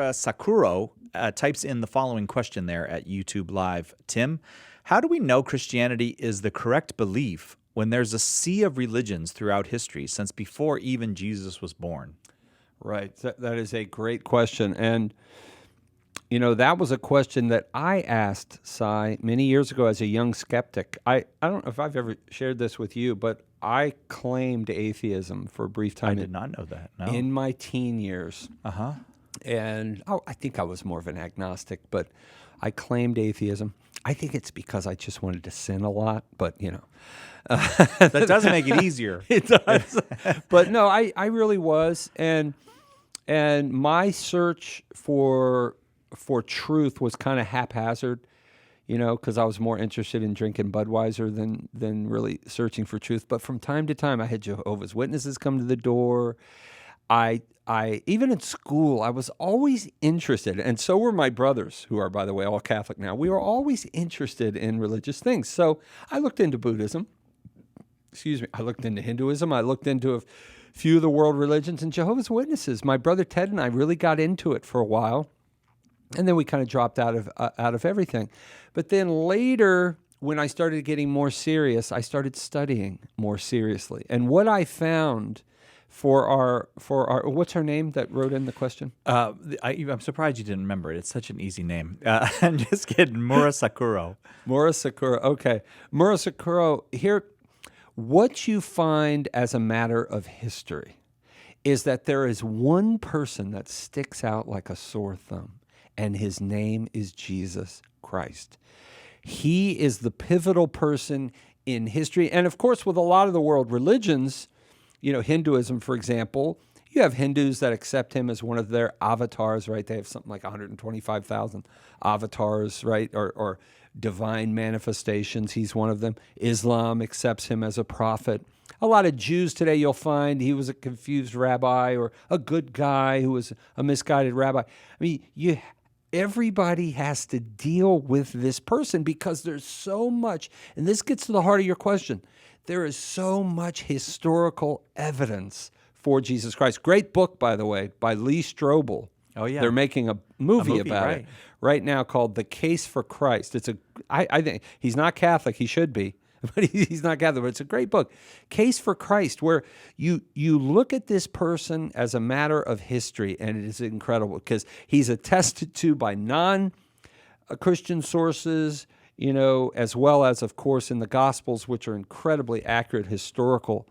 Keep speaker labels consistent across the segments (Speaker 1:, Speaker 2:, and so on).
Speaker 1: Mura Sakuro types in the following question there at YouTube Live. Tim, how do we know Christianity is the correct belief when there's a sea of religions throughout history since before even Jesus was born?
Speaker 2: Right. That is a great question. And, that was a question that I asked Cy many years ago as a young skeptic. I don't know if I've ever shared this with you, but I claimed atheism for a brief time.
Speaker 1: I did not know that. No.
Speaker 2: In my teen years.
Speaker 1: Uh-huh.
Speaker 2: And I think I was more of an agnostic, but I claimed atheism. I think it's because I just wanted to sin a lot, but
Speaker 1: that doesn't make it easier.
Speaker 2: It does. But no, I really was. And my search for truth was kind of haphazard, because I was more interested in drinking Budweiser than really searching for truth. But from time to time, I had Jehovah's Witnesses come to the door. I even in school, I was always interested, and so were my brothers, who are, by the way, all Catholic now. We were always interested in religious things. So I looked into Buddhism. I looked into Hinduism. I looked into a few of the world religions and Jehovah's Witnesses. My brother Ted and I really got into it for a while, and then we kind of dropped out of everything. But then later, when I started getting more serious, I started studying more seriously. And what I found for our what's her name that wrote in the question?
Speaker 1: I'm surprised you didn't remember it. It's such an easy name. I'm just kidding. Mura Sakuro.
Speaker 2: Mura Sakuro. Okay. Mura Sakuro, here, what you find as a matter of history is that there is one person that sticks out like a sore thumb, and his name is Jesus Christ. He is the pivotal person in history. And of course, with a lot of the world religions, Hinduism, for example, you have Hindus that accept him as one of their avatars, right? They have something like 125,000 avatars, right? Or divine manifestations. He's one of them. Islam accepts him as a prophet. A lot of Jews today, you'll find he was a confused rabbi or a good guy who was a misguided rabbi. I mean, everybody has to deal with this person because there's so much, and this gets to the heart of your question. There is so much historical evidence for Jesus Christ. Great book, by the way, by Lee Strobel.
Speaker 1: Oh, yeah.
Speaker 2: They're making a movie about it right now called The Case for Christ. I think he's not Catholic. He should be, but he's not Catholic. But it's a great book, Case for Christ, where you look at this person as a matter of history, and it is incredible because he's attested to by non-Christian sources, as well as, of course, in the Gospels, which are incredibly accurate historical,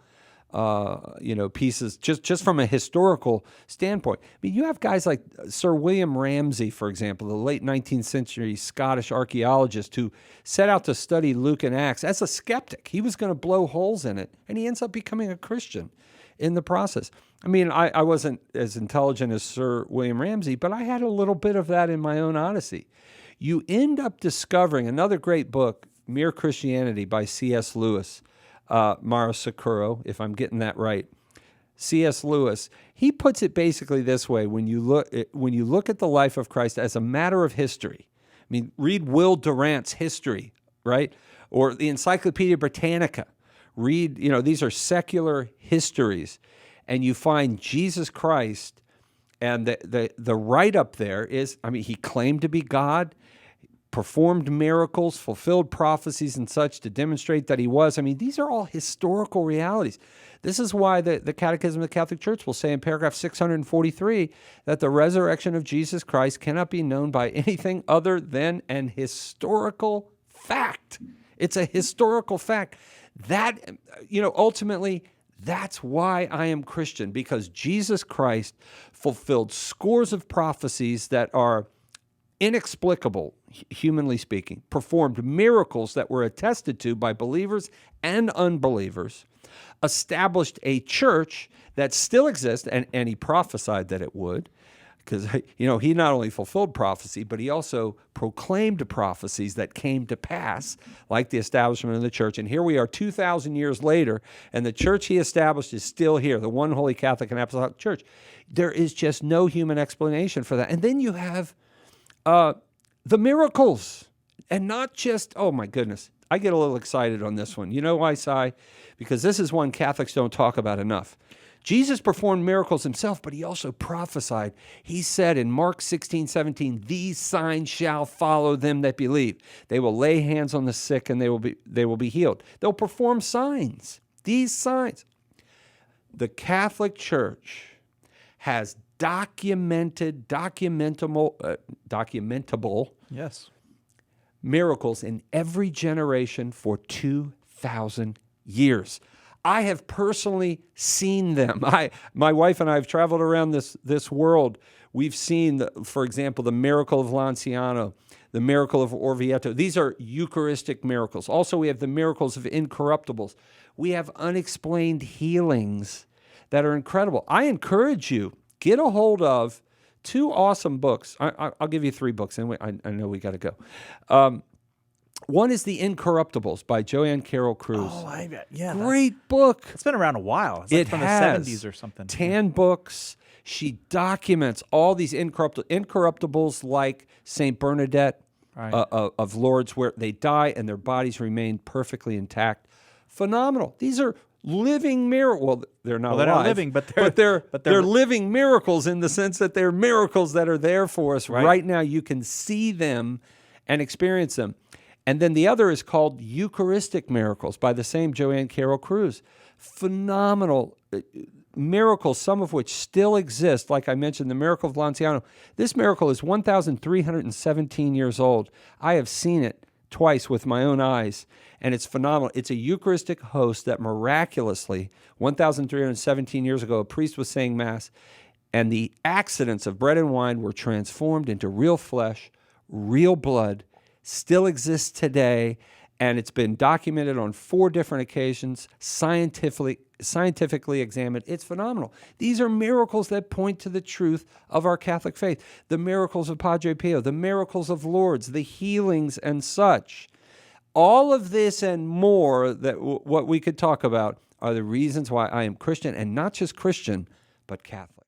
Speaker 2: pieces, just from a historical standpoint. I mean, you have guys like Sir William Ramsay, for example, the late 19th century Scottish archaeologist who set out to study Luke and Acts as a skeptic. He was going to blow holes in it, and he ends up becoming a Christian in the process. I mean, I wasn't as intelligent as Sir William Ramsay, but I had a little bit of that in my own odyssey. You end up discovering another great book, Mere Christianity by C.S. Lewis, Mura Sakuro, if I'm getting that right. C.S. Lewis, he puts it basically this way: when you look at the life of Christ as a matter of history. I mean, read Will Durant's History, right, or the Encyclopedia Britannica. Read, these are secular histories, and you find Jesus Christ. And the write-up there is, he claimed to be God, performed miracles, fulfilled prophecies and such to demonstrate that he was. These are all historical realities. This is why the Catechism of the Catholic Church will say in paragraph 643 that the resurrection of Jesus Christ cannot be known by anything other than an historical fact. It's a historical fact. That, ultimately, that's why I am Christian, because Jesus Christ fulfilled scores of prophecies that are inexplicable, humanly speaking, performed miracles that were attested to by believers and unbelievers, established a church that still exists, and he prophesied that it would, because, he not only fulfilled prophecy, but he also proclaimed prophecies that came to pass, like the establishment of the church. And here we are 2,000 years later, and the church he established is still here, the one holy Catholic and Apostolic Church. There is just no human explanation for that. And then you have the miracles, and not just, oh my goodness, I get a little excited on this one. You know why, Cy? Because this is one Catholics don't talk about enough. Jesus performed miracles himself, but he also prophesied. He said in Mark 16:17, "These signs shall follow them that believe. They will lay hands on the sick and they will be healed." They'll perform signs. These signs. The Catholic Church has documentable
Speaker 1: Yes.
Speaker 2: miracles in every generation for 2,000 years. I have personally seen them. My wife and I have traveled around this world. We've seen, for example, the miracle of Lanciano, the miracle of Orvieto. These are Eucharistic miracles. Also, we have the miracles of incorruptibles. We have unexplained healings that are incredible. I encourage you, get a hold of 2 awesome books. I'll give you 3 books, and I know we got to go. One is The Incorruptibles by Joanne Carroll Cruz.
Speaker 1: Oh, yeah.
Speaker 2: Great book.
Speaker 1: It's been around a while. It's like
Speaker 2: It
Speaker 1: from
Speaker 2: has
Speaker 1: the 70s or something.
Speaker 2: 10 books. She documents all these incorruptibles like Saint Bernadette of Lourdes, where they die and their bodies remain perfectly intact. Phenomenal. These are living miracles. Well, they're not
Speaker 1: They're
Speaker 2: alive,
Speaker 1: not living, but
Speaker 2: they're living miracles in the sense that they're miracles that are there for us right now. You can see them and experience them. And then the other is called Eucharistic Miracles by the same Joanne Carroll Cruz. Phenomenal miracles, some of which still exist. Like I mentioned, the miracle of Lanciano. This miracle is 1,317 years old. I have seen it twice with my own eyes, and it's phenomenal. It's a Eucharistic host that miraculously, 1,317 years ago, a priest was saying Mass, and the accidents of bread and wine were transformed into real flesh, real blood, still exists today, and it's been documented on 4 different occasions, scientifically examined. It's phenomenal. These are miracles that point to the truth of our Catholic faith. The miracles of Padre Pio, the miracles of Lourdes, the healings and such. All of this and more that what we could talk about are the reasons why I am Christian, and not just Christian, but Catholic.